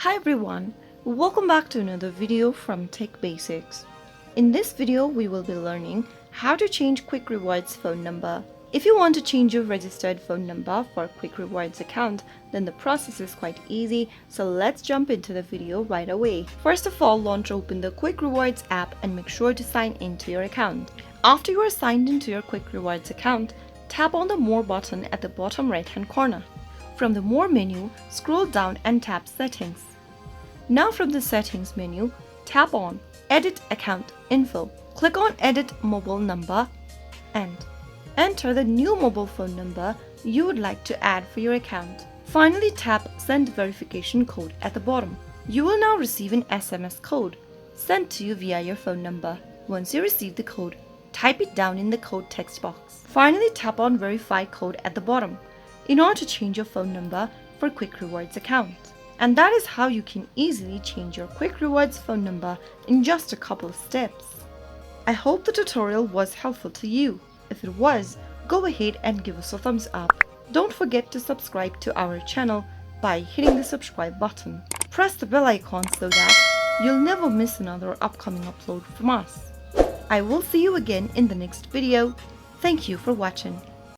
Hi everyone, welcome back to another video from Tech Basics. In this video, we will be learning how to change Kwik Rewards phone number. If you want to change your registered phone number for Kwik Rewards account, then the process is quite easy, so let's jump into the video right away. First of all, launch open the Kwik Rewards app and make sure to sign into your account. After you are signed into your Kwik Rewards account, tap on the More button at the bottom right hand corner. From the More menu, scroll down and tap Settings. Now from the Settings menu, tap on Edit Account Info. Click on Edit Mobile Number and enter the new mobile phone number you would like to add for your account. Finally, tap Send Verification Code at the bottom. You will now receive an SMS code sent to you via your phone number. Once you receive the code, type it down in the code text box. Finally, tap on Verify Code at the bottom in order to change your phone number for Kwik Rewards account. And that is how you can easily change your Kwik Rewards phone number in just a couple of steps. I hope the tutorial was helpful to you. If it was, go ahead and give us a thumbs up. Don't forget to subscribe to our channel by hitting the subscribe button. Press the bell icon so that you'll never miss another upcoming upload from us. I will see you again in the next video. Thank you for watching.